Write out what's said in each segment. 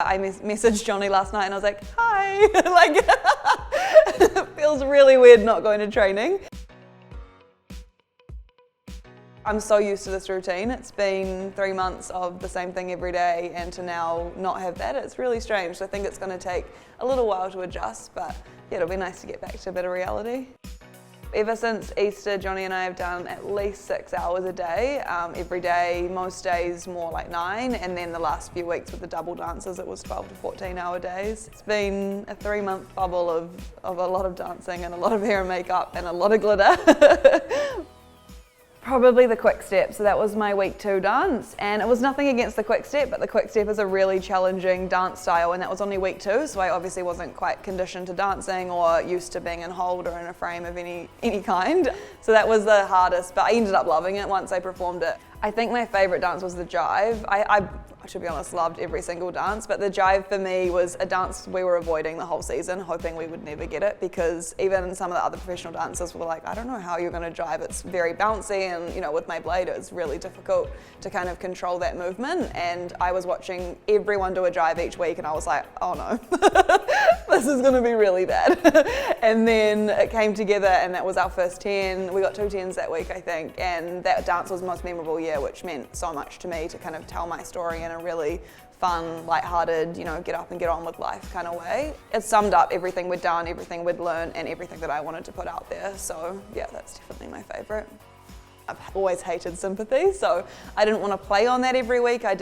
I messaged Johnny last night and I was like, hi, like, it feels really weird not going to training. I'm so used to this routine. It's been 3 months of the same thing every day, and to now not have that, it's really strange. So I think it's going to take a little while to adjust, but yeah, it'll be nice to get back to a bit of reality. Ever since Easter, Johnny and I have done at least 6 hours a day, every day, most days more like 9, and then the last few weeks with the double dances it was 12 to 14 hour days. It's been a 3-month bubble of a lot of dancing and a lot of hair and makeup and a lot of glitter. Probably the quick step, so that was my week 2 dance, and it was nothing against the quick step, but the quick step is a really challenging dance style, and that was only week 2, so I obviously wasn't quite conditioned to dancing or used to being in hold or in a frame of any kind. So that was the hardest, but I ended up loving it once I performed it. I think my favourite dance was the jive. I to be honest, loved every single dance, but the jive for me was a dance we were avoiding the whole season, hoping we would never get it, because even some of the other professional dancers were like, I don't know how you're going to jive. It's very bouncy, and you know, with my blade, it's really difficult to kind of control that movement. And I was watching everyone do a jive each week, and I was like, oh no, this is going to be really bad. And then it came together, and that was our first 10. We got 2 10s that week, I think, and that dance was most memorable year, which meant so much to me to kind of tell my story in a really fun, lighthearted, you know, get up and get on with life kind of way. It summed up everything we'd done, everything we'd learned, and everything that I wanted to put out there. So yeah, that's definitely my favourite. I've always hated sympathy, so I didn't want to play on that every week. I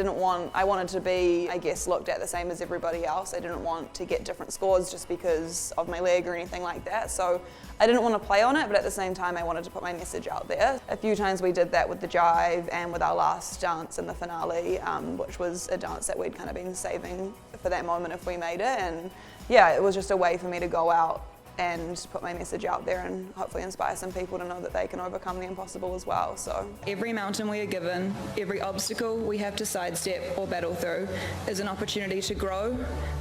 wanted to be, I guess, looked at the same as everybody else. I didn't want to get different scores just because of my leg or anything like that. So I didn't want to play on it, but at the same time, I wanted to put my message out there. A few times we did that with the jive and with our last dance in the finale, which was a dance that we'd kind of been saving for that moment if we made it. And yeah, it was just a way for me to go out and put my message out there and hopefully inspire some people to know that they can overcome the impossible as well. So every mountain we are given, every obstacle we have to sidestep or battle through is an opportunity to grow,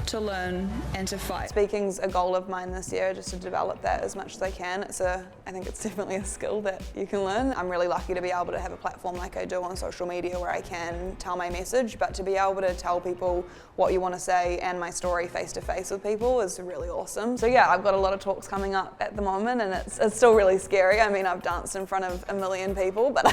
to learn, and to fight. Speaking's a goal of mine this year, just to develop that as much as I can. I think it's definitely a skill that you can learn. I'm really lucky to be able to have a platform like I do on social media where I can tell my message, but to be able to tell people what you want to say and my story face to face with people is really awesome. So yeah, I've got a lot of talks coming up at the moment, and it's still really scary. I mean, I've danced in front of 1 million people, but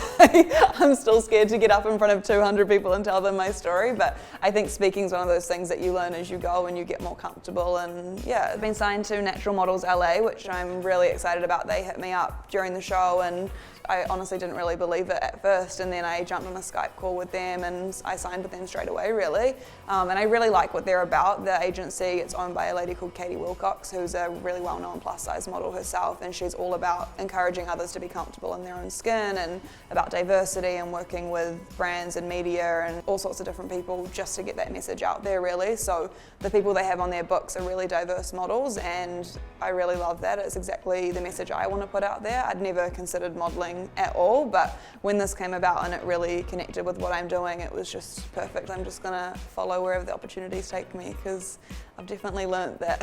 I'm still scared to get up in front of 200 people and tell them my story. But I think speaking is one of those things that you learn as you go and you get more comfortable. And yeah, I've been signed to Natural Models LA, which I'm really excited about. They hit me up during the show, and I honestly didn't really believe it at first, and then I jumped on a Skype call with them and I signed with them straight away, really. And I really like what they're about. The agency, it's owned by a lady called Katie Wilcox, who's a really well-known plus-size model herself, and she's all about encouraging others to be comfortable in their own skin and about diversity and working with brands and media and all sorts of different people just to get that message out there, really. So the people they have on their books are really diverse models, and I really love that. It's exactly the message I want to put out there. I'd never considered modelling at all, but when this came about and it really connected with what I'm doing, it was just perfect. I'm just gonna follow wherever the opportunities take me, because I've definitely learnt that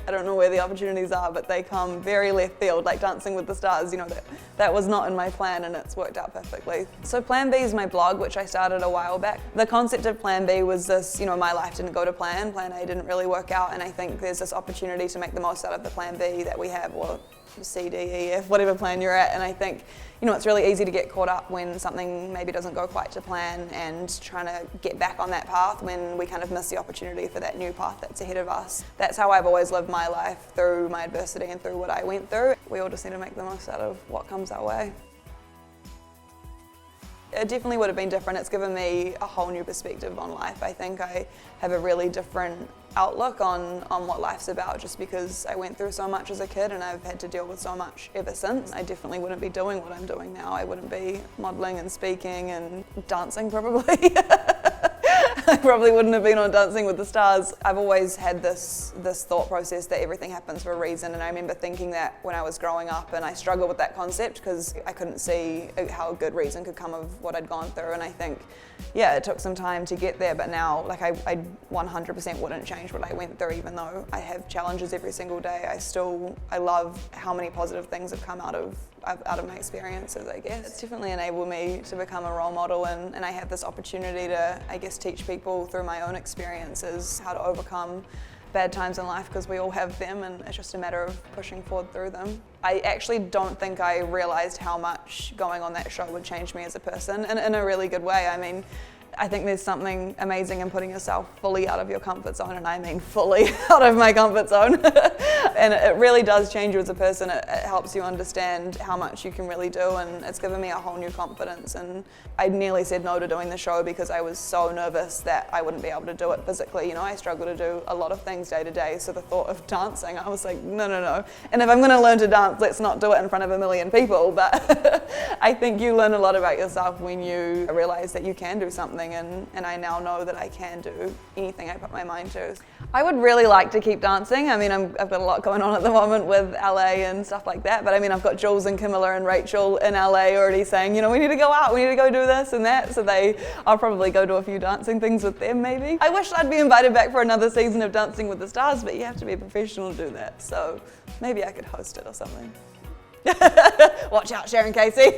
I don't know where the opportunities are, but they come very left field, like Dancing with the Stars. You know, that was not in my plan, and it's worked out perfectly. So Plan B is my blog, which I started a while back. The concept of Plan B was this, you know, my life didn't go to plan. Plan A didn't really work out, and I think there's this opportunity to make the most out of the Plan B that we have, or C, D, E, F, whatever plan you're at. And I think, you know, it's really easy to get caught up when something maybe doesn't go quite to plan and trying to get back on that path when we kind of miss the opportunity for that new path that's ahead of us. That's how I've always lived my life, through my adversity and through what I went through. We all just need to make the most out of what comes our way. It definitely would have been different. It's given me a whole new perspective on life. I think I have a really different outlook on what life's about, just because I went through so much as a kid and I've had to deal with so much ever since. I definitely wouldn't be doing what I'm doing now. I wouldn't be modelling and speaking and dancing, probably. I probably wouldn't have been on Dancing with the Stars. I've always had this thought process that everything happens for a reason, and I remember thinking that when I was growing up, and I struggled with that concept because I couldn't see how a good reason could come of what I'd gone through. And I think, yeah, it took some time to get there, but now, like, I 100% wouldn't change what I went through, even though I have challenges every single day. I love how many positive things have come out of out of my experiences, I guess. It's definitely enabled me to become a role model, and I have this opportunity to, I guess, teach people through my own experiences how to overcome bad times in life, because we all have them, and it's just a matter of pushing forward through them. I actually don't think I realised how much going on that show would change me as a person, and in a really good way. I mean, I think there's something amazing in putting yourself fully out of your comfort zone, and I mean fully out of my comfort zone. And it really does change you as a person. It helps you understand how much you can really do, and it's given me a whole new confidence. And I nearly said no to doing the show because I was so nervous that I wouldn't be able to do it physically. You know, I struggle to do a lot of things day to day, so the thought of dancing, I was like, no. And if I'm going to learn to dance, let's not do it in front of 1 million people. But I think you learn a lot about yourself when you realize that you can do something. And I now know that I can do anything I put my mind to. I would really like to keep dancing. I mean, I've got a lot going on at the moment with LA and stuff like that, but I mean, I've got Jules and Camilla and Rachel in LA already saying, you know, we need to go out, we need to go do this and that, so I'll probably go to a few dancing things with them maybe. I wish I'd be invited back for another season of Dancing with the Stars, but you have to be a professional to do that, so maybe I could host it or something. Watch out, Sharon Casey.